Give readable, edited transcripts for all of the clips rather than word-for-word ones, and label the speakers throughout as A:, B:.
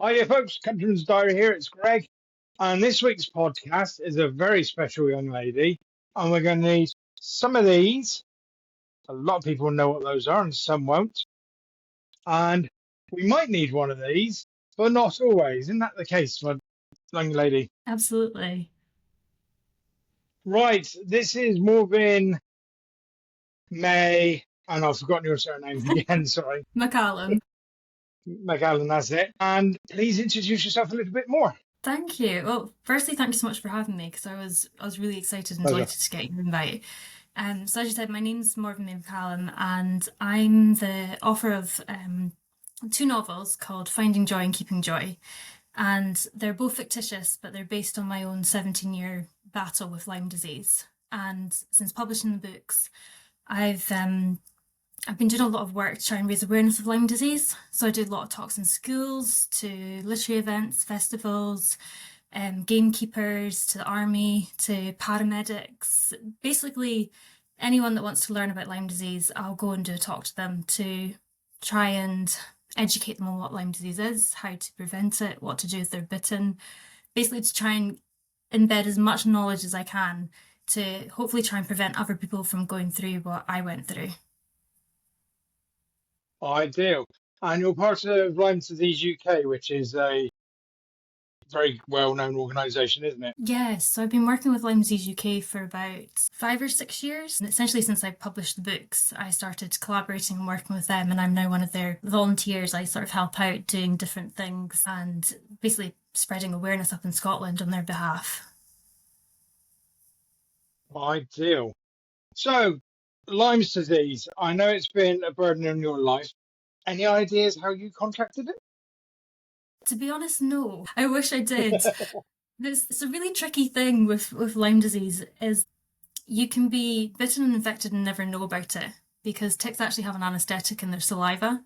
A: Hi there, folks. Countryman's Diary here. It's Greg. And this week's podcast is a very special young lady. And we're going to need some of these. A lot of people know what those are and some won't. And we might need one of these, but not always. Isn't that the case, my young lady?
B: Absolutely.
A: Right. This is Morven, May, and I've forgotten your surname again. Sorry.
B: McCallum.
A: McAllen, that's it. And please introduce yourself a little bit more.
B: Thank you. Well, firstly, thank you so much for having me because I was really excited and
A: Pleasure.
B: delighted to get your invite. So as you said, my name's Morven McCallum and I'm the author of two novels called Finding Joy and Keeping Joy. And they're both fictitious, but they're based on my own 17-year battle with Lyme disease. And since publishing the books, I've been doing a lot of work to try and raise awareness of Lyme disease. So I do a lot of talks in schools, to literary events, festivals, gamekeepers, to the army, to paramedics. Basically, anyone that wants to learn about Lyme disease, I'll go and do a talk to them to try and educate them on what Lyme disease is, how to prevent it, what to do if they're bitten. Basically, to try and embed as much knowledge as I can to hopefully try and prevent other people from going through what I went through.
A: Ideal. And you're part of Lyme Disease UK, which is a very well-known organisation, isn't it?
B: Yes, so I've been working with Lyme Disease UK for about 5 or 6 years. And essentially, since I published the books, I started collaborating and working with them, and I'm now one of their volunteers. I sort of help out doing different things and basically spreading awareness up in Scotland on their behalf.
A: Ideal. So, Lyme's disease, I know it's been a burden in your life. Any ideas how you contracted it?
B: To be honest, no. I wish I did. It's a really tricky thing with Lyme disease is you can be bitten and infected and never know about it because ticks actually have an anaesthetic in their saliva,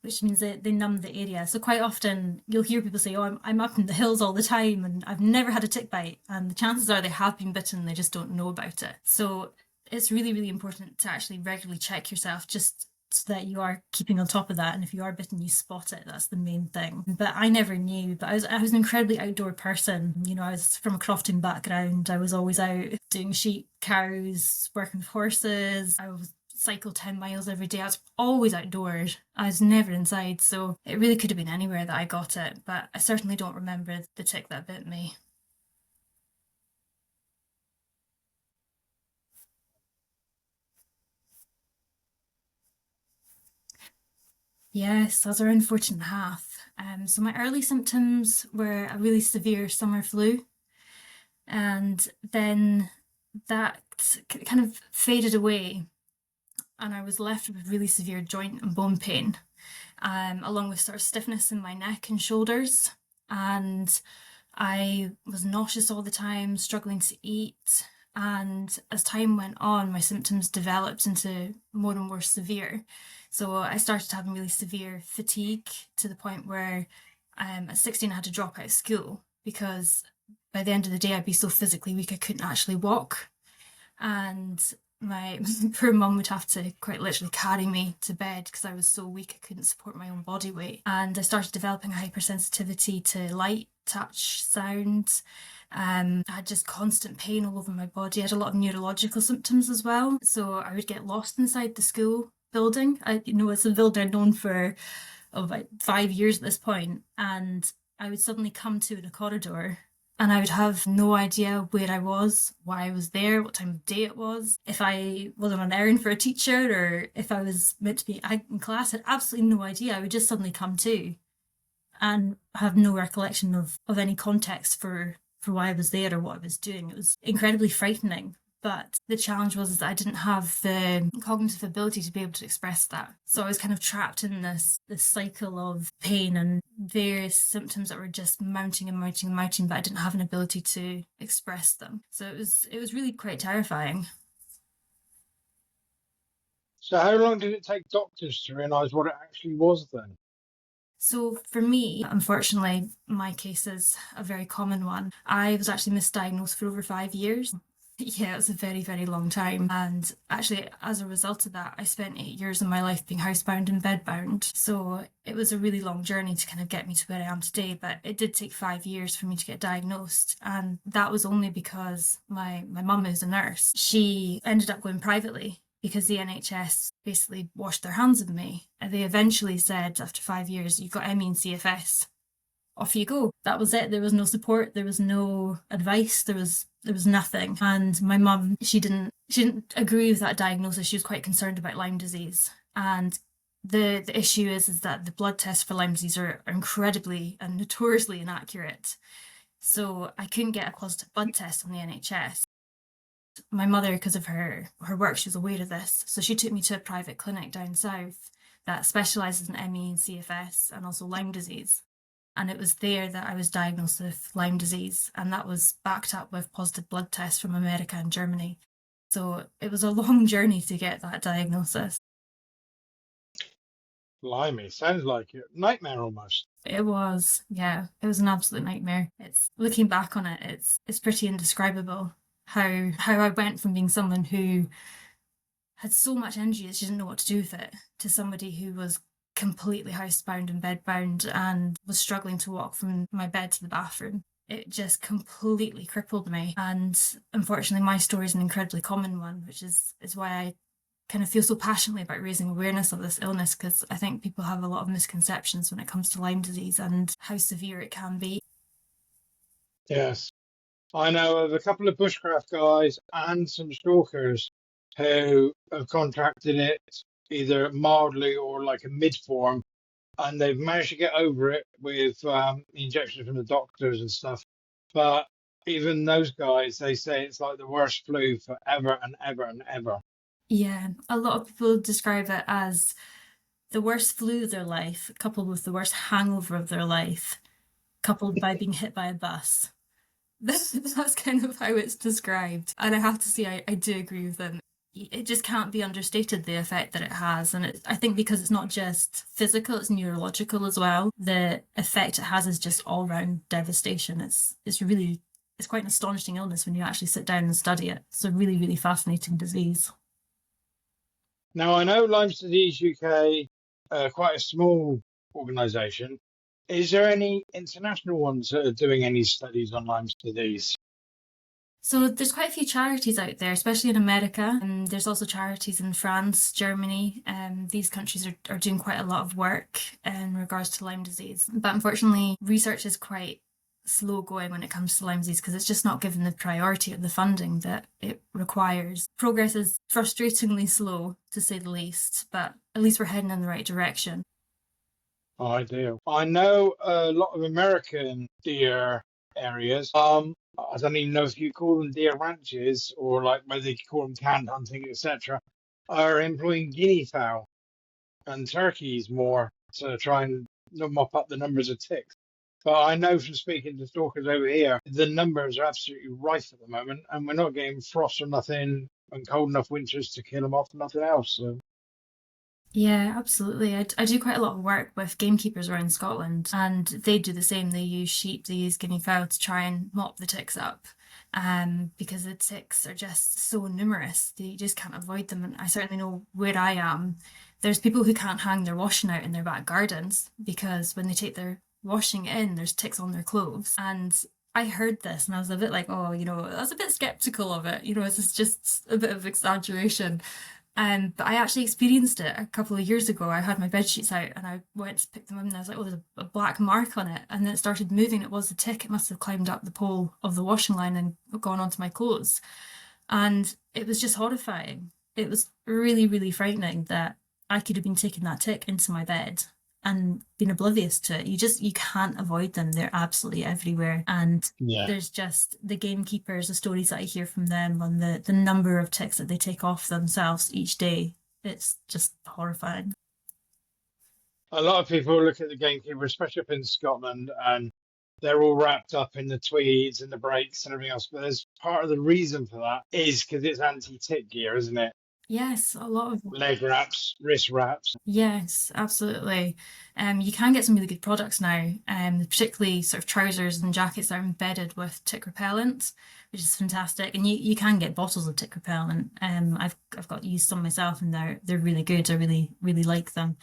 B: which means that they numb the area. So quite often you'll hear people say, oh, I'm up in the hills all the time and I've never had a tick bite. And the chances are they have been bitten, they just don't know about it. So it's really, really important to actually regularly check yourself just so that you are keeping on top of that. And if you are bitten, you spot it. That's the main thing. But I never knew. But I was an incredibly outdoor person. You know, I was from a crofting background. I was always out doing sheep, cows, working with horses. I was cycle 10 miles every day. I was always outdoors. I was never inside. So it really could have been anywhere that I got it. But I certainly don't remember the tick that bit me. Yes, I was around 14 and a half. So my early symptoms were a really severe summer flu. And then that kind of faded away. And I was left with really severe joint and bone pain, along with sort of stiffness in my neck and shoulders. And I was nauseous all the time, struggling to eat. And as time went on, my symptoms developed into more and more severe. So I started having really severe fatigue to the point where at 16 I had to drop out of school because by the end of the day I'd be so physically weak I couldn't actually walk. And my poor mum would have to quite literally carry me to bed because I was so weak I couldn't support my own body weight. And I started developing a hypersensitivity to light, touch, sound. I had just constant pain all over my body. I had a lot of neurological symptoms as well. So I would get lost inside the school building. It's a building known for about 5 years at this point, and I would suddenly come to in a corridor and I would have no idea where I was, why I was there, what time of day it was, if I was on an errand for a teacher or if I was meant to be in class. I had absolutely no idea. I would just suddenly come to and have no recollection of any context for why I was there or what I was doing. It was incredibly frightening. But the challenge was that I didn't have the cognitive ability to be able to express that. So I was kind of trapped in this cycle of pain and various symptoms that were just mounting and mounting and mounting, but I didn't have an ability to express them. So it was really quite terrifying.
A: So how long did it take doctors to realise what it actually was then?
B: So for me, unfortunately, my case is a very common one. I was actually misdiagnosed for over 5 years. Yeah, it was a very, very long time. And actually, as a result of that, I spent 8 years of my life being housebound and bedbound. So it was a really long journey to kind of get me to where I am today. But it did take 5 years for me to get diagnosed. And that was only because my mum is a nurse. She ended up going privately because the NHS basically washed their hands of me. And they eventually said, after 5 years, you've got ME and CFS, off you go. That was it. There was no support. There was no advice. There was nothing. And my mum, she didn't agree with that diagnosis. She was quite concerned about Lyme disease. And the issue is that the blood tests for Lyme disease are incredibly and notoriously inaccurate. So I couldn't get a positive blood test on the NHS. My mother, because of her work, she was aware of this. So she took me to a private clinic down south that specialises in ME and CFS and also Lyme disease. And it was there that I was diagnosed with Lyme disease, and that was backed up with positive blood tests from America and Germany. So it was a long journey to get that diagnosis.
A: Blimey, sounds like a nightmare almost.
B: It was, yeah, it was an absolute nightmare. It's looking back on it, it's pretty indescribable how I went from being someone who had so much energy that she didn't know what to do with it to somebody who was completely housebound and bedbound and was struggling to walk from my bed to the bathroom. It just completely crippled me. And unfortunately, my story is an incredibly common one, which is why I kind of feel so passionately about raising awareness of this illness, because I think people have a lot of misconceptions when it comes to Lyme disease and how severe it can be.
A: Yes. I know of a couple of bushcraft guys and some stalkers who have contracted it either mildly or like a mid form, and they've managed to get over it with injections from the doctors and stuff. But even those guys, they say it's like the worst flu forever and ever and ever.
B: Yeah, a lot of people describe it as the worst flu of their life, coupled with the worst hangover of their life, coupled by being hit by a bus. That's kind of how it's described. And I have to say, I do agree with them. It just can't be understated, the effect that it has. And I think because it's not just physical, it's neurological as well. The effect it has is just all round devastation. It's quite an astonishing illness when you actually sit down and study it. It's a really, really fascinating disease.
A: Now, I know Lyme Disease UK, quite a small organisation. Is there any international ones that are doing any studies on Lyme disease?
B: So there's quite a few charities out there, especially in America. And there's also charities in France, Germany. These countries are doing quite a lot of work in regards to Lyme disease. But unfortunately, research is quite slow going when it comes to Lyme disease because it's just not given the priority or the funding that it requires. Progress is frustratingly slow, to say the least, but at least we're heading in the right direction.
A: Ideal. I know a lot of American deer areas. I don't even know if you call them deer ranches or like whether you call them canned hunting, etc. Are employing guinea fowl and turkeys more to try and mop up the numbers of ticks. But I know from speaking to stalkers over here, the numbers are absolutely rife at the moment, and we're not getting frost or nothing and cold enough winters to kill them off, nothing else. So.
B: Yeah, absolutely. I do quite a lot of work with gamekeepers around Scotland, and they do the same. They use sheep, they use guinea fowl to try and mop the ticks up, because the ticks are just so numerous. You just can't avoid them. And I certainly know where I am, there's people who can't hang their washing out in their back gardens because when they take their washing in, there's ticks on their clothes. And I heard this and I was a bit like, oh, I was a bit skeptical of it. Is this just a bit of exaggeration? But I actually experienced it a couple of years ago. I had my bed sheets out and I went to pick them up and I was like, oh, there's a black mark on it. And then it started moving. It was a tick. It must have climbed up the pole of the washing line and gone onto my clothes. And it was just horrifying. It was really, really frightening that I could have been taking that tick into my bed and been oblivious to it. You can't avoid them. They're absolutely everywhere. And
A: Yeah.
B: there's just the gamekeepers, the stories that I hear from them on the number of ticks that they take off themselves each day. It's just horrifying.
A: A lot of people look at the gamekeeper, especially up in Scotland, and they're all wrapped up in the tweeds and the brakes and everything else. But there's part of the reason for that is because it's anti-tick gear, isn't it?
B: Yes, a lot of
A: Leg wraps, wrist wraps.
B: yes, absolutely. You can get some really good products now, particularly sort of trousers and jackets that are embedded with tick repellent, which is fantastic. And you can get bottles of tick repellent. I've got used some myself, and they're really good. I really like them.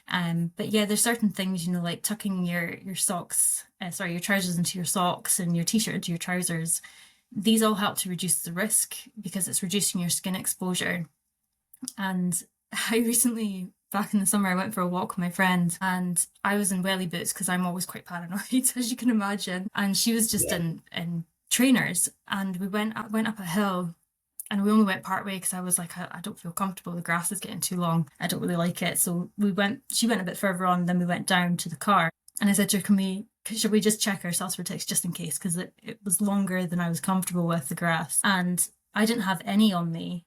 B: But yeah, there's certain things, like tucking your socks, your trousers into your socks and your t-shirt into your trousers. These all help to reduce the risk because it's reducing your skin exposure. And I recently, back in the summer, I went for a walk with my friend, and I was in welly boots because I'm always quite paranoid, as you can imagine. And she was just in trainers, and we went up a hill, and we only went part way because I was like, I don't feel comfortable. The grass is getting too long. I don't really like it. So she went a bit further on, then we went down to the car. And I said to her, should we just check ourselves for ticks just in case? Because it was longer than I was comfortable with, the grass. And I didn't have any on me.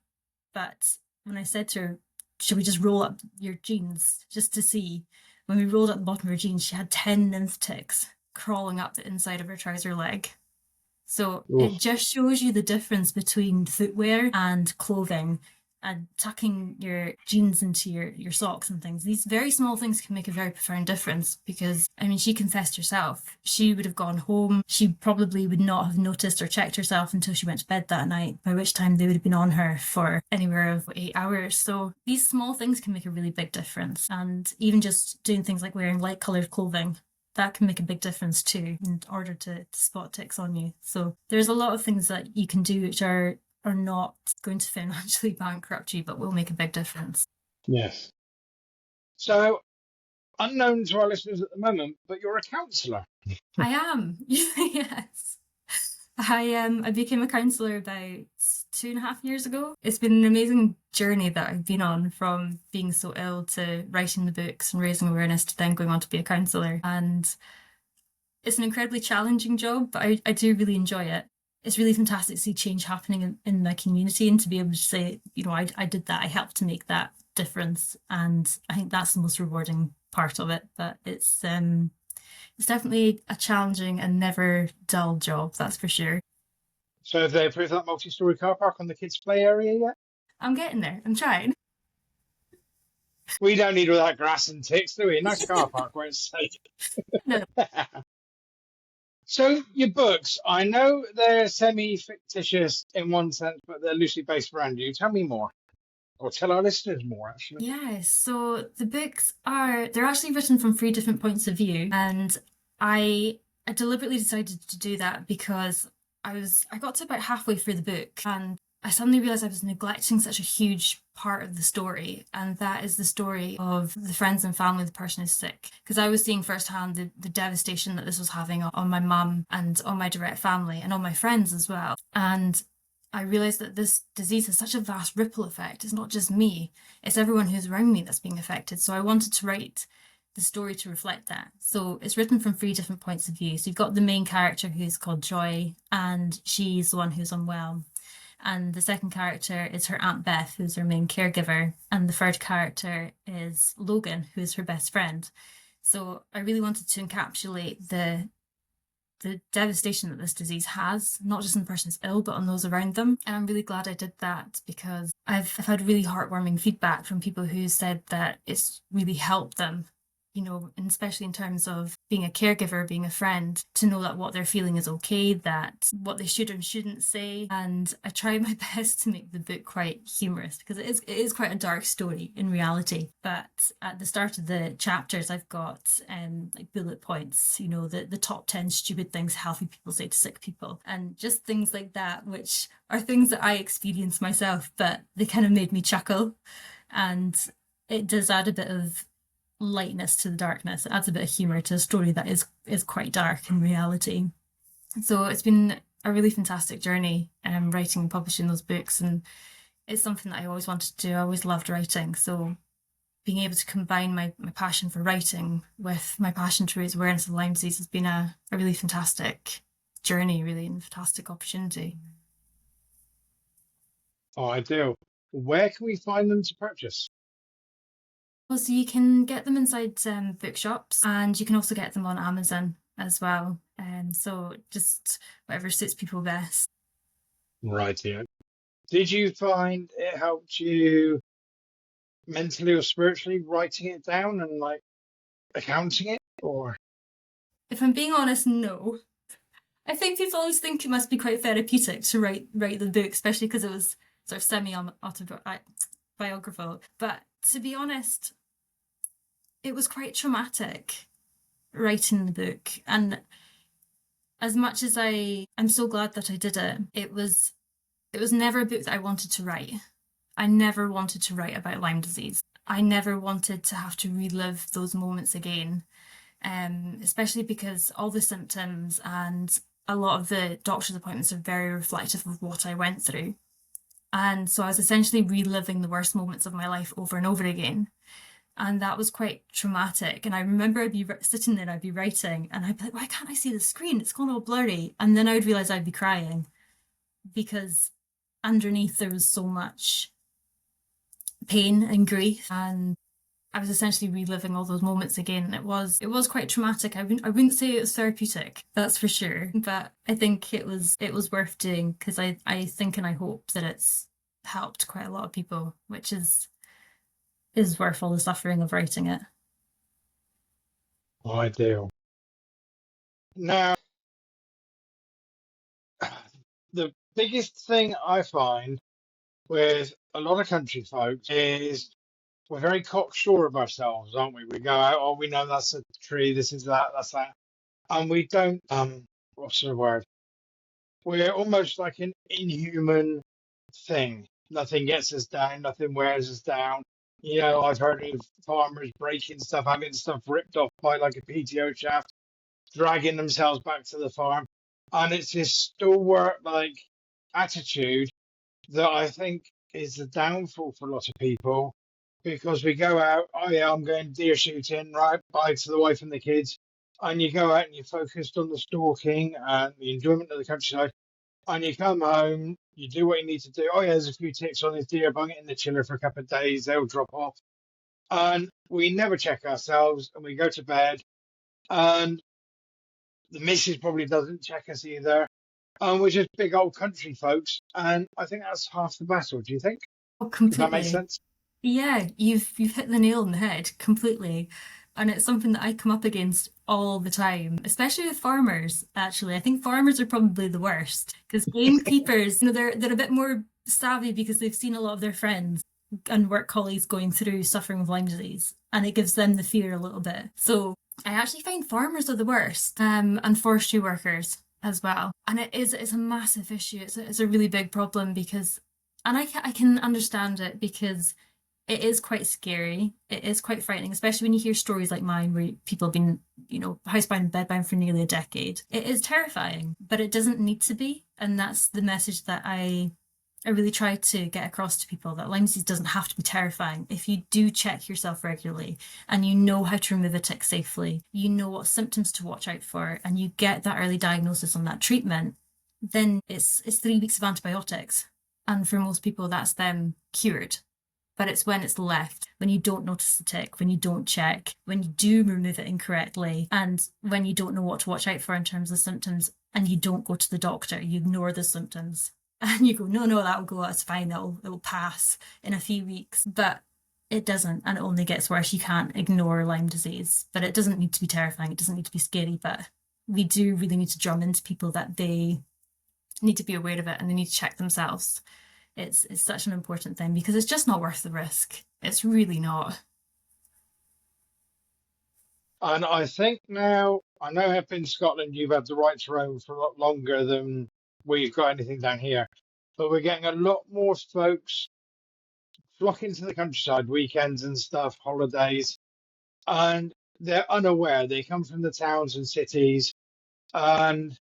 B: But when I said to her, should we just roll up your jeans just to see? When we rolled up the bottom of her jeans, she had 10 nymph ticks crawling up the inside of her trouser leg. So
A: Oof.
B: it just shows you the difference between footwear and clothing, and tucking your jeans into your socks and things. These very small things can make a very profound difference because, I mean, she confessed herself. She would have gone home. She probably would not have noticed or checked herself until she went to bed that night, by which time they would have been on her for anywhere of 8 hours. So these small things can make a really big difference. And even just doing things like wearing light coloured clothing, that can make a big difference too in order to spot ticks on you. So there's a lot of things that you can do which are not going to financially bankrupt you, but will make a big difference.
A: Yes. So, unknown to our listeners at the moment, but you're a counsellor.
B: I am. Yes. I became a counsellor about 2.5 years ago. It's been an amazing journey that I've been on, from being so ill to writing the books and raising awareness to then going on to be a counsellor. And it's an incredibly challenging job, but I do really enjoy it. It's really fantastic to see change happening in my community, and to be able to say, I did that, I helped to make that difference. And I think that's the most rewarding part of it. But it's definitely a challenging and never dull job, that's for sure.
A: So have they approved that multi-storey car park on the kids' play area yet?
B: I'm getting there. I'm trying.
A: We don't need all that grass and ticks, do we? A nice car park where it's safe.
B: No.
A: So your books, I know they're semi-fictitious in one sense, but they're loosely based around you. Tell me more, or tell our listeners more, actually.
B: Yeah, so the books they're actually written from 3 different points of view, and I deliberately decided to do that because I got to about halfway through the book, and I suddenly realised I was neglecting such a huge part of the story, and that is the story of the friends and family of the person who's sick. Because I was seeing firsthand the devastation that this was having on my mum and on my direct family and on my friends as well. And I realised that this disease has such a vast ripple effect. It's not just me, it's everyone who's around me that's being affected. So I wanted to write the story to reflect that. So it's written from 3 different points of view. So you've got the main character, who's called Joy, and she's the one who's unwell. And the second character is her Aunt Beth, who's her main caregiver. And the third character is Logan, who's her best friend. So I really wanted to encapsulate the devastation that this disease has, not just on the person who's ill, but on those around them. And I'm really glad I did that, because I've had really heartwarming feedback from people who said that it's really helped them, and especially in terms of being a caregiver, being a friend, to know that what they're feeling is okay, that what they should and shouldn't say. And I tried my best to make the book quite humorous, because it is quite a dark story in reality. But at the start of the chapters, I've got like bullet points, the top 10 stupid things healthy people say to sick people, and just things like that, which are things that I experience myself, but they kind of made me chuckle. And it does add a bit of lightness to the darkness. It adds a bit of humour to a story that is quite dark in reality. So it's been a really fantastic journey, writing and publishing those books, and it's something that I always wanted to do. I always loved writing, so being able to combine my passion for writing with my passion to raise awareness of Lyme disease has been a really fantastic journey, really, and a fantastic opportunity.
A: Oh, ideal. Where can we find them to purchase?
B: Well, so you can get them inside bookshops, and you can also get them on Amazon as well. So just whatever suits people best.
A: Right here. Did you find it helped you mentally or spiritually writing it down and like accounting it, or?
B: If I'm being honest, no. I think people always think it must be quite therapeutic to write the book, especially because it was sort of semi-autobiographical. But to be honest, it was quite traumatic writing the book. And as much as I'm so glad that I did it, it was never a book that I wanted to write. I never wanted to write about Lyme disease. I never wanted to have to relive those moments again, especially because all the symptoms and a lot of the doctor's appointments are very reflective of what I went through. And so I was essentially reliving the worst moments of my life over and over again. And that was quite traumatic. And I remember I'd be sitting there, I'd be writing, and I'd be like, why can't I see the screen? It's gone all blurry. And then I would realise I'd be crying because underneath there was so much pain and grief. And I was essentially reliving all those moments again. It was quite traumatic. I wouldn't say it was therapeutic, that's for sure. But I think it was worth doing because I think and I hope that it's helped quite a lot of people, which is worth all the suffering of writing it.
A: Ideal. Now, the biggest thing I find with a lot of country folks is we're very cocksure of ourselves, aren't we? We go out, oh, we know that's a tree, this is that, that's that. And we don't, what's the word? We're almost like an inhuman thing. Nothing gets us down, nothing wears us down. You know, I've heard of farmers breaking stuff, having stuff ripped off by like a PTO shaft, dragging themselves back to the farm. And it's this stalwart like attitude that I think is the downfall for a lot of people because we go out, oh yeah, I'm going deer shooting, right? Bye to the wife and the kids. And you go out and you're focused on the stalking and the enjoyment of the countryside. And you come home, you do what you need to do. Oh yeah, there's a few ticks on this deer, bung it in the chiller for a couple of days, they'll drop off. And we never check ourselves and we go to bed. And the missus probably doesn't check us either. And we're just big old country folks. And I think that's half the battle, do you think?
B: Oh,
A: Does that make
B: completely.
A: sense?
B: Yeah, you've hit the nail on the head completely. And it's something that I come up against all the time, especially with farmers, actually. I think farmers are probably the worst because gamekeepers, they're a bit more savvy because they've seen a lot of their friends and work colleagues going through suffering with Lyme disease, and it gives them the fear a little bit. So I actually find farmers are the worst, and forestry workers as well. And it's a massive issue. It's a really big problem because, and I can understand it because it is quite scary. It is quite frightening, especially when you hear stories like mine where people have been, housebound and bedbound for nearly a decade. It is terrifying, but it doesn't need to be. And that's the message that I really try to get across to people, that Lyme disease doesn't have to be terrifying. If you do check yourself regularly and you know how to remove a tick safely, you know what symptoms to watch out for, and you get that early diagnosis on that treatment, then it's 3 weeks of antibiotics. And for most people, that's them cured. But it's when it's left, when you don't notice the tick, when you don't check, when you do remove it incorrectly, and when you don't know what to watch out for in terms of symptoms, and you don't go to the doctor, you ignore the symptoms. And you go, no, that'll go, that's fine, it'll pass in a few weeks. But it doesn't, and it only gets worse. You can't ignore Lyme disease, but it doesn't need to be terrifying, it doesn't need to be scary, but we do really need to drum into people that they need to be aware of it and they need to check themselves. It's such an important thing because it's just not worth the risk. It's really not.
A: And I think now, I know up in Scotland you've had the right to roam for a lot longer than we've got anything down here, but we're getting a lot more folks flocking to the countryside, weekends and stuff, holidays, and they're unaware. They come from the towns and cities and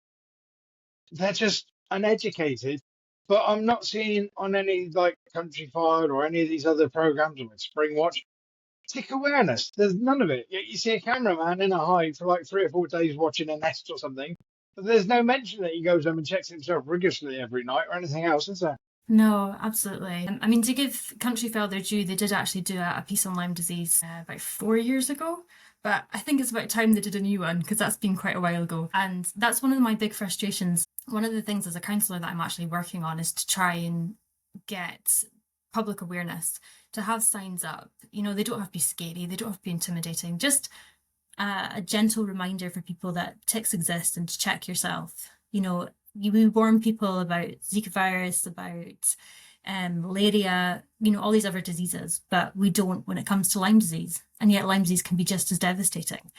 A: they're just uneducated. But I'm not seeing on any like Countryfile or any of these other programs or like Springwatch tick awareness. There's none of it. Yet you see a cameraman in a hide for like 3 or 4 days watching a nest or something, but there's no mention that he goes home and checks himself rigorously every night or anything else, is there?
B: No, absolutely. I mean, to give Countryfile their due, they did actually do a piece on Lyme disease about 4 years ago. But I think it's about time they did a new one because that's been quite a while ago. And that's one of my big frustrations. One of the things as a councillor that I'm actually working on is to try and get public awareness, to have signs up. You know, they don't have to be scary, they don't have to be intimidating, just a gentle reminder for people that ticks exist and to check yourself. You know, we warn people about Zika virus, about malaria, you know, all these other diseases, but we don't when it comes to Lyme disease. And yet Lyme disease can be just as devastating.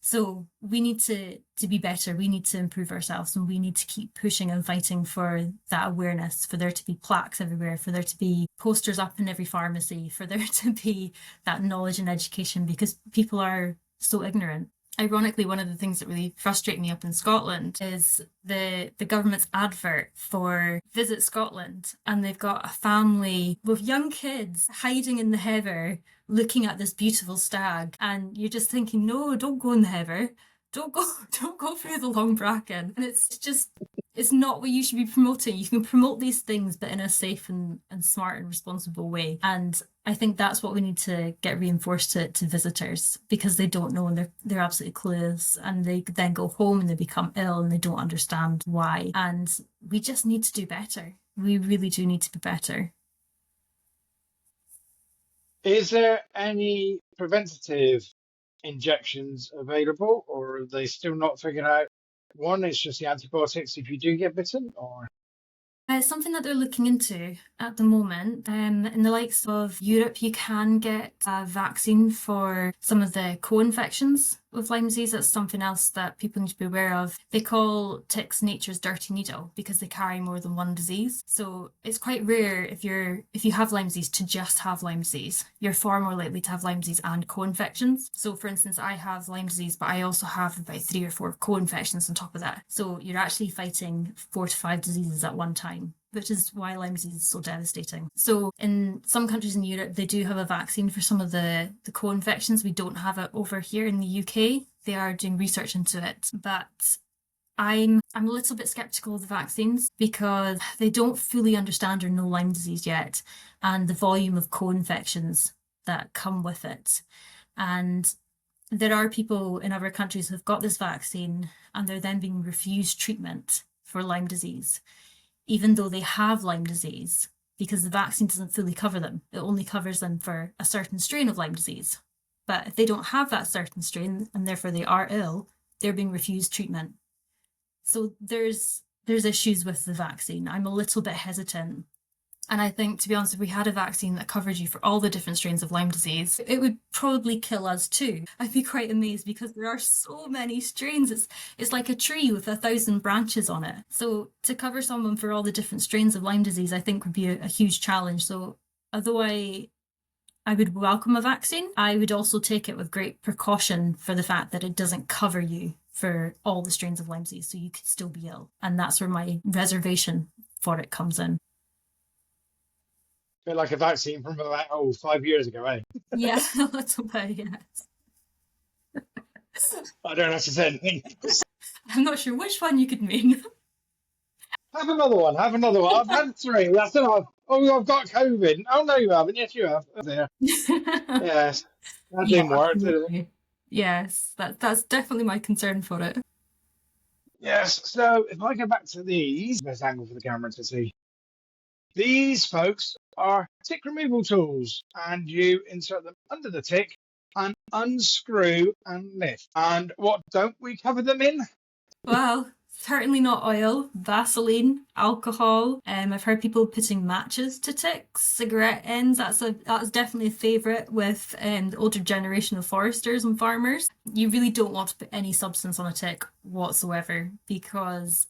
B: So we need to be better. We need to improve ourselves, and we need to keep pushing and fighting for that awareness, for there to be plaques everywhere, for there to be posters up in every pharmacy, for there to be that knowledge and education, because people are so ignorant. Ironically, one of the things that really frustrate me up in Scotland is the government's advert for Visit Scotland, and they've got a family with young kids hiding in the heather looking at this beautiful stag, and you're just thinking, no, don't go in the heather, don't go through the long bracken. And it's not what you should be promoting. You can promote these things, but in a safe and smart and responsible way. And I think that's what we need to get reinforced to visitors, because they don't know, and they're absolutely clueless, and they then go home and they become ill and they don't understand why. And we just need to do better. We really do need to be better.
A: Is there any preventative injections available, or are they still not figured out? One is just the antibiotics if you do get bitten, or?
B: It's something that they're looking into at the moment. In the likes of Europe, you can get a vaccine for some of the co-infections with Lyme disease. That's something else that people need to be aware of. They call ticks nature's dirty needle because they carry more than one disease. So it's quite rare if you have Lyme disease to just have Lyme disease. You're far more likely to have Lyme disease and co-infections. So for instance, I have Lyme disease, but I also have about 3 or 4 co-infections on top of that. So you're actually fighting 4 to 5 diseases at one time, which is why Lyme disease is so devastating. So in some countries in Europe, they do have a vaccine for some of the co-infections. We don't have it over here in the UK. They are doing research into it, but I'm a little bit skeptical of the vaccines because they don't fully understand or know Lyme disease yet, and the volume of co-infections that come with it. And there are people in other countries who have got this vaccine and they're then being refused treatment for Lyme disease, even though they have Lyme disease, because the vaccine doesn't fully cover them. It only covers them for a certain strain of Lyme disease. But if they don't have that certain strain and therefore they are ill, they're being refused treatment. So there's issues with the vaccine. I'm a little bit hesitant. And I think, to be honest, if we had a vaccine that covered you for all the different strains of Lyme disease, it would probably kill us too. I'd be quite amazed because there are so many strains. It's like a tree with 1,000 branches on it. So to cover someone for all the different strains of Lyme disease, I think would be a huge challenge. So although I would welcome a vaccine, I would also take it with great precaution for the fact that it doesn't cover you for all the strains of Lyme disease, so you could still be ill. And that's where my reservation for it comes in.
A: A bit like a vaccine from about 5 years ago, eh?
B: Yeah, a little bit, yes.
A: I don't have to say anything.
B: I'm not sure which one you could mean.
A: Have another one. I've had 3. That's enough. Oh, I've got COVID. Oh, no, you haven't. Yes, you have. Oh, there. Yes. That didn't work, did it?
B: Yes, that's definitely my concern for it.
A: Yes. So if I go back to these, best angle for the camera to see. These, folks, are tick removal tools, and you insert them under the tick and unscrew and lift. And what don't we cover them in?
B: Well, certainly not oil, Vaseline, alcohol. I've heard people putting matches to ticks, cigarette ends. That's definitely a favourite with the older generation of foresters and farmers. You really don't want to put any substance on a tick whatsoever, because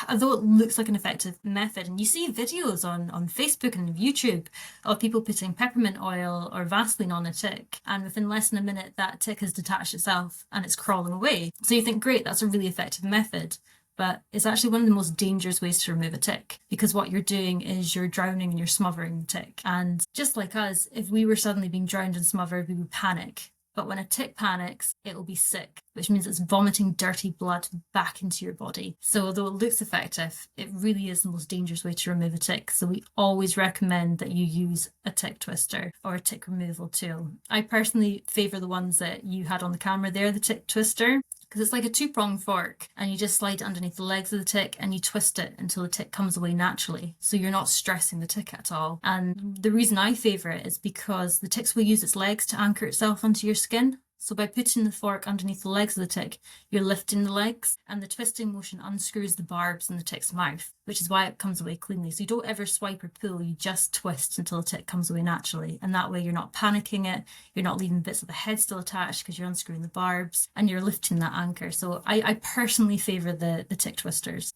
B: although it looks like an effective method, and you see videos on Facebook and YouTube of people putting peppermint oil or Vaseline on a tick, and within less than a minute that tick has detached itself and it's crawling away. So you think, great, that's a really effective method, but it's actually one of the most dangerous ways to remove a tick, because what you're doing is you're drowning and you're smothering the tick. And just like us, if we were suddenly being drowned and smothered, we would panic. But when a tick panics, it will be sick, which means it's vomiting dirty blood back into your body. So although it looks effective, it really is the most dangerous way to remove a tick. So we always recommend that you use a tick twister or a tick removal tool. I personally favour the ones that you had on the camera there, the tick twister. because it's like a two-pronged fork, and you just slide it underneath the legs of the tick and you twist it until the tick comes away naturally. So you're not stressing the tick at all. And the reason I favour it is because the ticks will use its legs to anchor itself onto your skin. So by putting the fork underneath the legs of the tick, you're lifting the legs, and the twisting motion unscrews the barbs in the tick's mouth, which is why it comes away cleanly. So you don't ever swipe or pull, you just twist until the tick comes away naturally. And that way you're not panicking it, you're not leaving bits of the head still attached because you're unscrewing the barbs, and you're lifting that anchor. So I personally favour the tick twisters.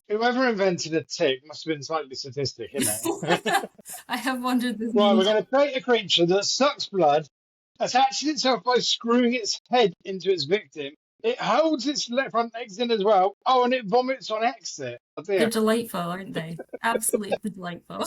A: Whoever invented a tick must have been slightly sadistic, isn't it?
B: I have wondered this.
A: Right, we're going to create a creature that sucks blood, attaches itself by screwing its head into its victim. It holds its front legs in as well. Oh, and it vomits on exit. Oh,
B: They're delightful, aren't they? Absolutely delightful.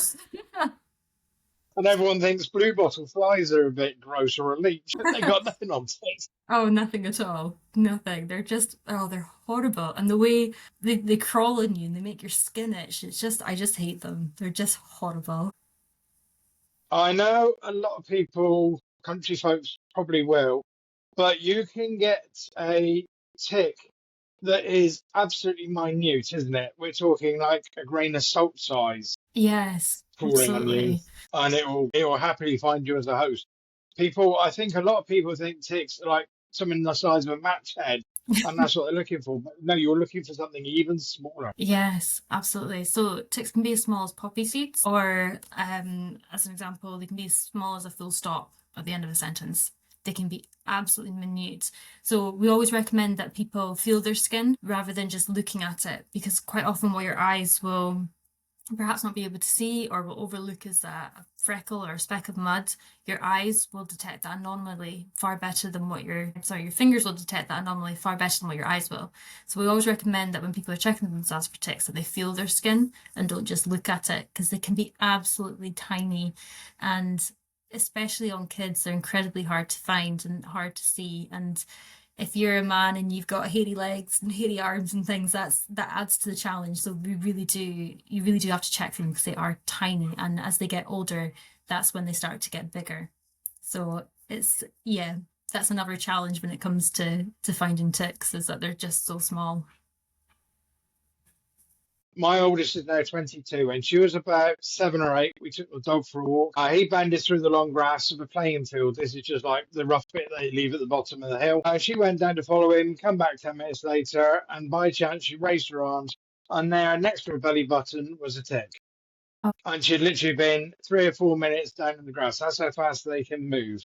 A: And everyone thinks blue bottle flies are a bit gross or a leech. They got nothing on ticks.
B: Oh, nothing at all. Nothing. They're just, oh, they're horrible. And the way they crawl on you and they make your skin itch, it's just, I just hate them. They're just horrible.
A: I know a lot of people, country folks probably will, but you can get a tick that is absolutely minute, isn't it? We're talking like a grain of salt size
B: Yes,
A: crawling on you,
B: absolutely.
A: and it will happily find you as a host. I think a lot of people think ticks are like something the size of a match head, and that's what they're looking for. But no, you're looking for something even smaller.
B: Yes, absolutely. So ticks can be as small as poppy seeds, or as an example, they can be as small as a full stop at the end of a sentence. They can be absolutely minute. So we always recommend that people feel their skin rather than just looking at it, because quite often what your eyes will perhaps not be able to see or will overlook as a freckle or a speck of mud, your eyes will detect that anomaly far better than your fingers will detect that anomaly far better than what your eyes will. So we always recommend that when people are checking themselves for ticks, that they feel their skin and don't just look at it, because they can be absolutely tiny, and especially on kids, they're incredibly hard to find and hard to see. And if you're a man and you've got hairy legs and hairy arms and things, that adds to the challenge. So you really do have to check for them, because they are tiny, and as they get older, that's when they start to get bigger. So that's another challenge when it comes to finding ticks, is that they're just so small.
A: My oldest is now 22. When she was about 7 or 8, we took the dog for a walk. He bounded through the long grass of a playing field. This is just like the rough bit they leave at the bottom of the hill. She went down to follow him, come back 10 minutes later, and by chance she raised her arms, and there next to her belly button was a tick.
B: Oh.
A: And she'd literally been 3 or 4 minutes down in the grass. That's how fast they can move.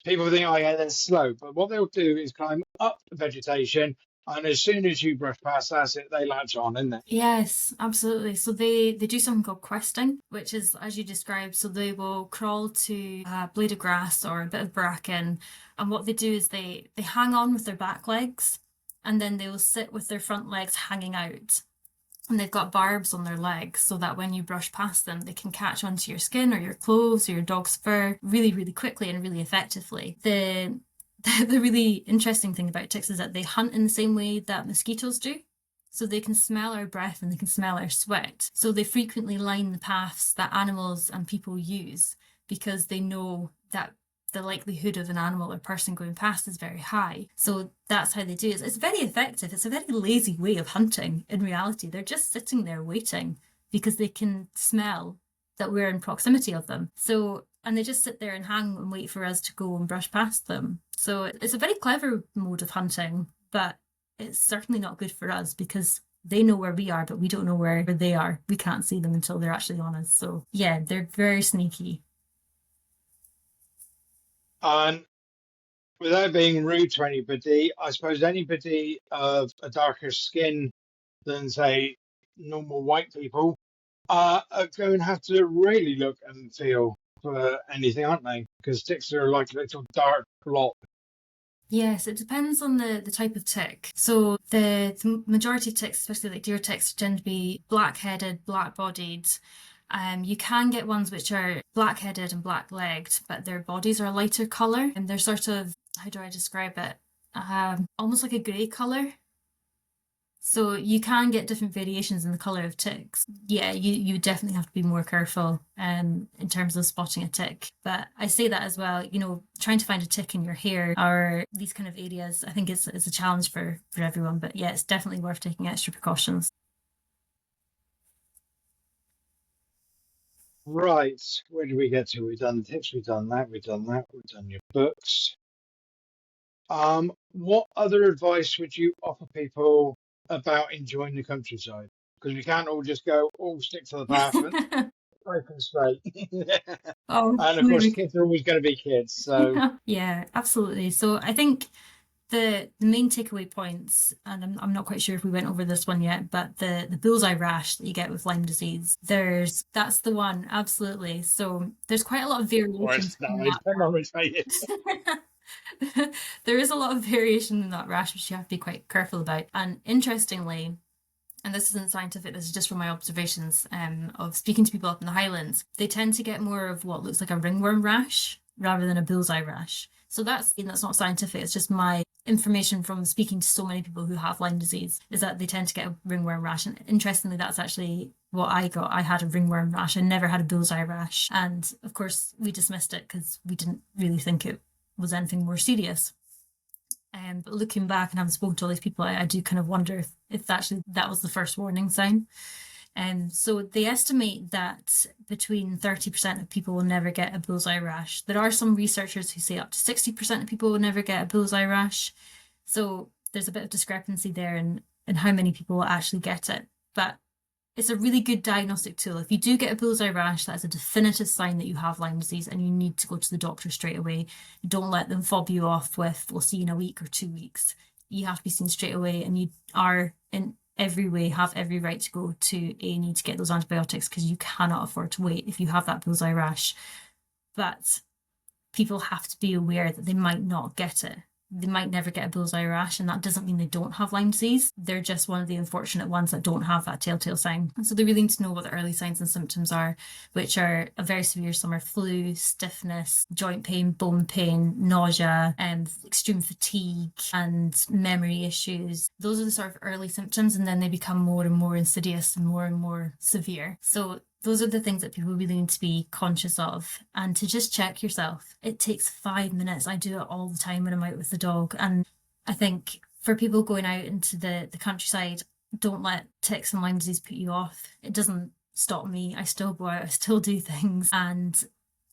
A: People think, oh yeah, they're slow. But what they'll do is climb up the vegetation, and as soon as you brush past, that's it, they latch on, isn't it?
B: Yes, absolutely. So they do something called questing, which is as you described. So they will crawl to a blade of grass or a bit of bracken, and what they do is they hang on with their back legs, and then they will sit with their front legs hanging out. And they've got barbs on their legs, so that when you brush past them, they can catch onto your skin or your clothes or your dog's fur really, really quickly and really effectively. The really interesting thing about ticks is that they hunt in the same way that mosquitoes do. So they can smell our breath and they can smell our sweat. So they frequently line the paths that animals and people use, because they know that the likelihood of an animal or person going past is very high. So that's how they do it. It's very effective. It's a very lazy way of hunting. In reality, they're just sitting there waiting because they can smell that we're in proximity of them. So, and they just sit there and hang and wait for us to go and brush past them. So it's a very clever mode of hunting, but it's certainly not good for us, because they know where we are, but we don't know where they are. We can't see them until they're actually on us. So yeah, they're very sneaky.
A: And without being rude to anybody, I suppose anybody of a darker skin than, say, normal white people are going to have to really look and feel for anything, aren't they? Because ticks are like a little dark blot.
B: Yes, it depends on the type of tick. So the majority of ticks, especially like deer ticks, tend to be black-headed, black-bodied. You can get ones which are black-headed and black-legged, but their bodies are a lighter colour, and they're sort of, how do I describe it? Almost like a grey colour. So you can get different variations in the colour of ticks. Yeah, you definitely have to be more careful in terms of spotting a tick. But I say that as well, trying to find a tick in your hair or these kind of areas, I think it's a challenge for everyone. But yeah, it's definitely worth taking extra precautions.
A: Right, where do we get to? We've done tips, we've done that, we've done your books. What other advice would you offer people about enjoying the countryside? Because we can't all just go, all stick to the pavement, open straight.
B: Oh,
A: And of course,
B: maybe.
A: kids are always going to be kids. So,
B: Yeah, absolutely. So I think the main takeaway points, and I'm not quite sure if we went over this one yet, but the bullseye rash that you get with Lyme disease, that's the one, absolutely. So there's quite a lot of
A: or it's
B: variations in
A: that,
B: that.
A: depending on which way it is.
B: There is a lot of variation in that rash, which you have to be quite careful about. And interestingly, and this isn't scientific, this is just from my observations of speaking to people up in the Highlands, they tend to get more of what looks like a ringworm rash rather than a bullseye rash. So that's not scientific, it's just my information from speaking to so many people who have Lyme disease, is that they tend to get a ringworm rash. And interestingly, that's actually what I got. I had a ringworm rash. I never had a bullseye rash. And of course, we dismissed it because we didn't really think it was anything more serious. But looking back and having spoken to all these people, I do kind of wonder if actually that was the first warning sign. So they estimate that between 30% of people will never get a bullseye rash. There are some researchers who say up to 60% of people will never get a bullseye rash. So there's a bit of discrepancy there in how many people will actually get it. But it's a really good diagnostic tool. If you do get a bullseye rash, that's a definitive sign that you have Lyme disease and you need to go to the doctor straight away. Don't let them fob you off with, we'll see you in a week or 2 weeks. You have to be seen straight away, and you are in every way have every right to go to A&E to get those antibiotics, because you cannot afford to wait if you have that bullseye rash. But people have to be aware that they might not get it. They might never get a bullseye rash, and that doesn't mean they don't have Lyme disease. They're just one of the unfortunate ones that don't have that telltale sign. And so they really need to know what the early signs and symptoms are, which are a very severe summer flu, stiffness, joint pain, bone pain, nausea, and extreme fatigue and memory issues. Those are the sort of early symptoms, and then they become more and more insidious and more severe. So those are the things that people really need to be conscious of, and to just check yourself. It takes 5 minutes. I do it all the time when I'm out with the dog. And I think for people going out into the countryside, don't let ticks and Lyme disease put you off. It doesn't stop me. I still go out, I still do things, and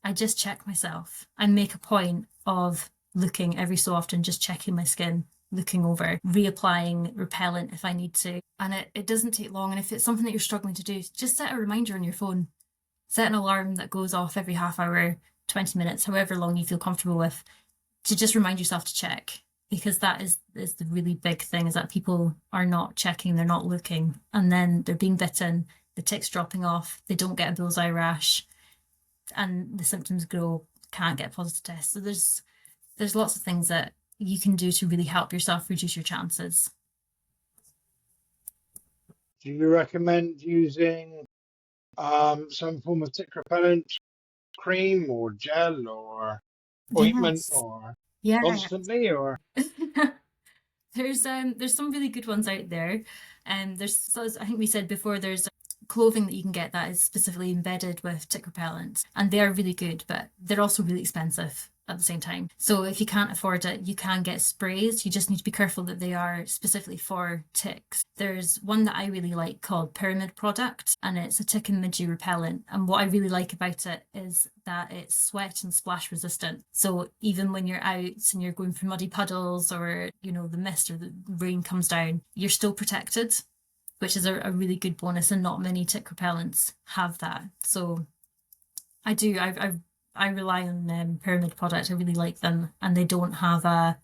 B: I just check myself. I make a point of looking every so often, just checking my skin, looking over, reapplying repellent if I need to. And it doesn't take long. And if it's something that you're struggling to do, just set a reminder on your phone. Set an alarm that goes off every half hour, 20 minutes, however long you feel comfortable with, to just remind yourself to check. Because that is the really big thing, is that people are not checking, they're not looking, and then they're being bitten, the tick's dropping off, they don't get a bullseye rash, and the symptoms grow, can't get positive tests. So there's lots of things that you can do to really help yourself reduce your chances.
A: Do you recommend using some form of tick repellent cream or gel or ointment
B: Yes.
A: or
B: Yeah.
A: constantly, or
B: There's some really good ones out there. And there's, as I think we said before, there's clothing that you can get that is specifically embedded with tick repellent, and they are really good, but they're also really expensive at the same time. So if you can't afford it, you can get sprays. You just need to be careful that they are specifically for ticks. There's one that I really like called Pyramid Product, and it's a tick and midge repellent. And what I really like about it is that it's sweat and splash resistant. So even when you're out and you're going through muddy puddles, or the mist or the rain comes down, you're still protected, which is a really good bonus, and not many tick repellents have that. So I rely on Pyramid Product. I really like them, and they don't have a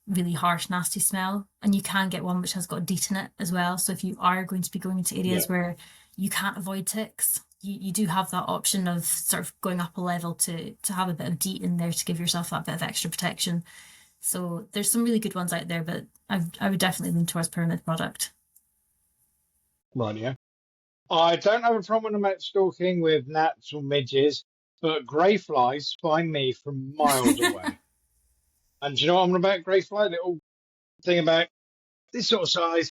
B: really harsh, nasty smell. And you can get one which has got DEET in it as well. So if you are going to be going into areas where you can't avoid ticks, you do have that option of sort of going up a level to have a bit of DEET in there to give yourself that bit of extra protection. So there's some really good ones out there, but I would definitely lean towards Pyramid Product.
A: right, yeah. I don't have a problem when I'm out stalking with gnats or midges, but grey flies find me from miles away. And do you know what I'm on about? Grey fly, little thing about this sort of size,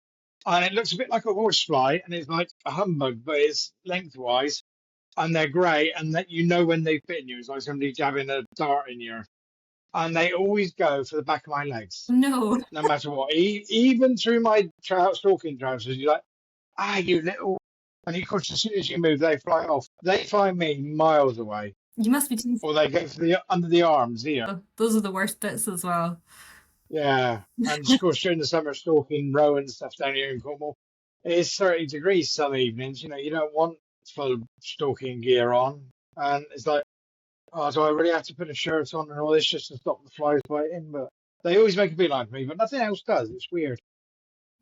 A: and it looks a bit like a horsefly, and it's like a humbug, but it's lengthwise, and they're grey, and that you know when they've bitten you. It's like somebody jabbing a dart in you. And they always go for the back of my legs,
B: No.
A: no matter what. Even through my stalking trousers, you're like, you little. And of course, as soon as you move, they fly off. They find me miles away,
B: You must be teasing.
A: or they go for the under the arms here.
B: Those are the worst bits as well.
A: Yeah, and of course during the summer, stalking row and stuff down here in Cornwall, it's 30 degrees some evenings. You know, you don't want full stalking gear on, and it's like, oh, do I really have to put a shirt on and all this just to stop the flies biting? But they always make a beeline for me, but nothing else does. It's weird.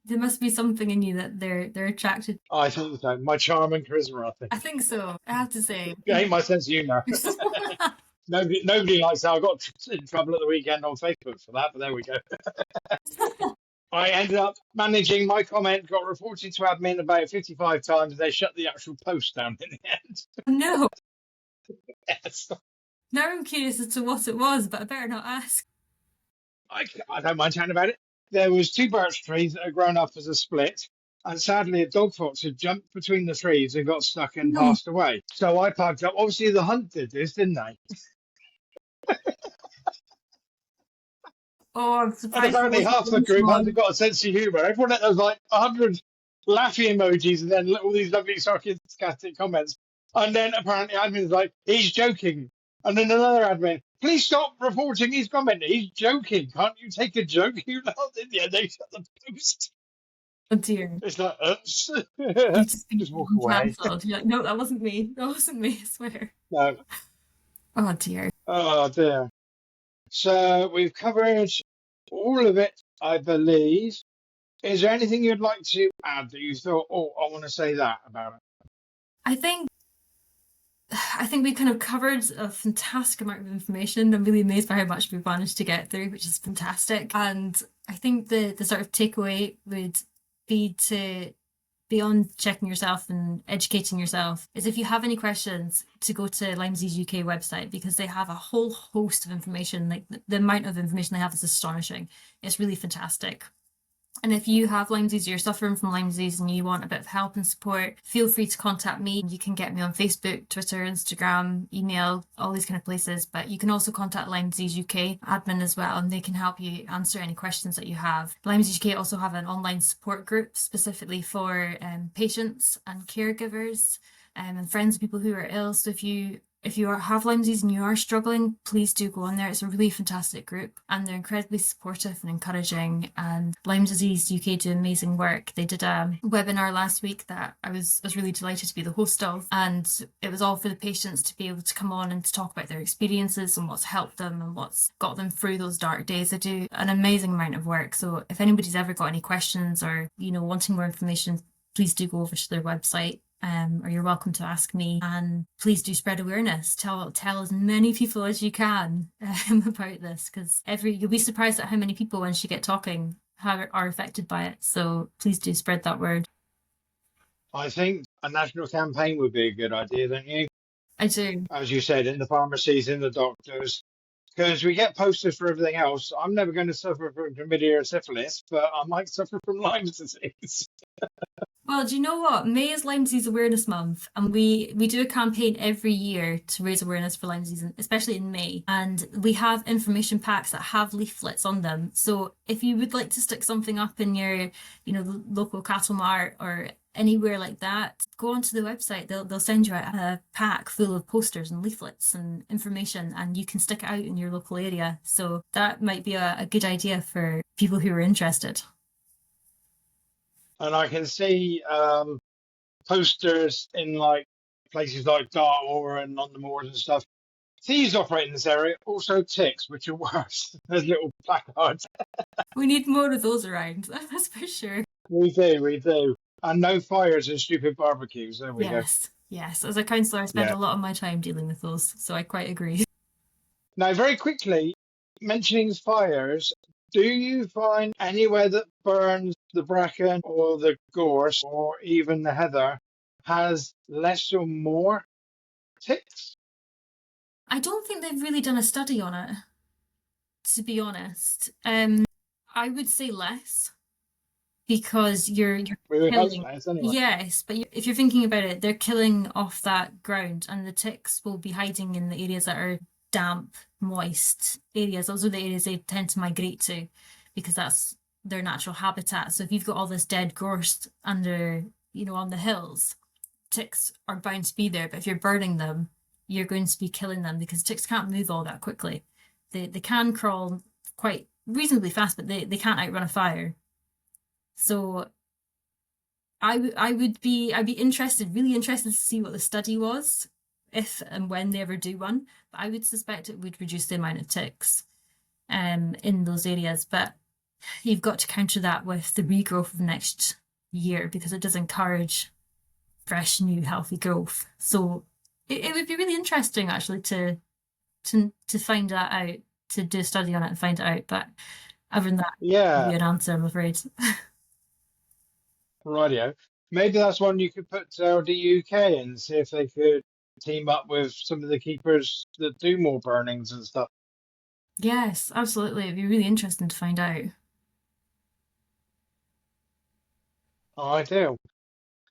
B: There must be something in you that they're attracted.
A: I think so. My charm and charisma, I think.
B: I think so. I have to say.
A: It ain't my sense of humour. Nobody likes that. I got in trouble at the weekend on Facebook for that, but there we go. I ended up managing my comment, got reported to admin about 55 times. They shut the actual post down in the end.
B: No.
A: Yes.
B: Now I'm curious as to what it was, but I better not ask.
A: I don't mind chatting about it. There was 2 birch trees that had grown up as a split, and sadly a dog fox had jumped between the trees and got stuck and passed away. So I piped up. Obviously the hunt did this, didn't they?
B: Oh, I'm
A: And
B: surprised.
A: apparently half the group hasn't got a sense of humour. Everyone has like 100 laughy emojis and then all these lovely sarcastic comments. And then apparently admin's like, he's joking. And then another admin, please stop reporting his comment. He's joking. Can't you take a joke? You know, in the end, they shut the post.
B: Oh dear.
A: It's like,
B: You
A: just walk away.
B: cancelled. You're like, no, that wasn't me. That wasn't me, I swear.
A: No.
B: Oh dear.
A: Oh dear. So we've covered all of it, I believe. Is there anything you'd like to add that you thought, oh, I want to say that about it?
B: I think we kind of covered a fantastic amount of information. I'm really amazed by how much we've managed to get through, which is fantastic. And I think the sort of takeaway would be to, beyond checking yourself and educating yourself, is if you have any questions, to go to Lyme Disease UK website, because they have a whole host of information. Like the amount of information they have is astonishing. It's really fantastic. And if you have Lyme disease, or you're suffering from Lyme disease and you want a bit of help and support, feel free to contact me. You can get me on Facebook, Twitter, Instagram, email, all these kind of places. But you can also contact Lyme Disease UK admin as well, and they can help you answer any questions that you have. Lyme Disease UK also have an online support group specifically for patients and caregivers and friends of people who are ill. So if you have Lyme disease and you are struggling, please do go on there. It's a really fantastic group and they're incredibly supportive and encouraging. And Lyme Disease UK do amazing work. They did a webinar last week that I was really delighted to be the host of. And it was all for the patients to be able to come on and to talk about their experiences and what's helped them and what's got them through those dark days. They do an amazing amount of work. So if anybody's ever got any questions or, wanting more information, please do go over to their website. Or you're welcome to ask me, and please do spread awareness. Tell as many people as you can about this, because you'll be surprised at how many people, once you get talking, are affected by it. So please do spread that word.
A: I think a national campaign would be a good idea, don't you?
B: I do.
A: As you said, in the pharmacies, in the doctors, because we get posters for everything else. I'm never going to suffer from chlamydia or syphilis, but I might suffer from Lyme disease.
B: Well, do you know what? May is Lyme Disease Awareness Month, and we do a campaign every year to raise awareness for Lyme disease, especially in May. And we have information packs that have leaflets on them. So if you would like to stick something up in your, local cattle mart or anywhere like that, go onto the website. They'll send you out a pack full of posters and leaflets and information, and you can stick it out in your local area. So that might be a good idea for people who are interested.
A: And I can see posters in like places like Dartmoor and on the moors and stuff. Thieves operate in this area, also ticks, which are worse. There's little placards.
B: We need more of those around, that's for sure.
A: We do. And no fires and stupid barbecues. There we go.
B: Yes. As a councillor, I spend a lot of my time dealing with those, so I quite agree.
A: Now, very quickly, mentioning fires, do you find anywhere that burns the bracken or the gorse or even the heather has less or more ticks?
B: I don't think they've really done a study on it, to be honest. I would say less, because you're
A: With house
B: killing.
A: plants anyway.
B: Yes, but if you're thinking about it, they're killing off that ground, and the ticks will be hiding in the areas that are damp, moist areas. Those are the areas they tend to migrate to, because that's their natural habitat. So if you've got all this dead gorse under, on the hills, ticks are bound to be there. But if you're burning them, you're going to be killing them, because ticks can't move all that quickly. They can crawl quite reasonably fast, but they can't outrun a fire. So I'd be really interested to see what the study was, if and when they ever do one. But I would suspect it would reduce the amount of ticks in those areas. But you've got to counter that with the regrowth of next year, because it does encourage fresh, new, healthy growth. So it would be really interesting, actually, to find that out, to do a study on it and find it out. But other than that,
A: Yeah.
B: give you an answer, I'm afraid.
A: Rightio. Maybe that's one you could put to the UK and see if they could team up with some of the keepers that do more burnings and stuff.
B: Yes, absolutely. It'd be really interesting to find out.
A: I do.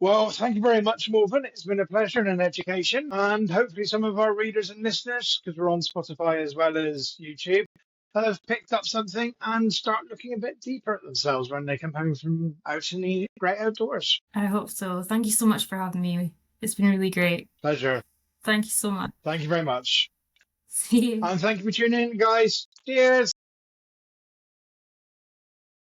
A: Well, thank you very much, Morven. It's been a pleasure and an education. And hopefully some of our readers and listeners, because we're on Spotify as well as YouTube, have picked up something and start looking a bit deeper at themselves when they come home from out in the great outdoors.
B: I hope so. Thank you so much for having me. It's been really great.
A: Pleasure.
B: Thank you so much.
A: Thank you very much.
B: See you.
A: And thank you for tuning in, guys. Cheers.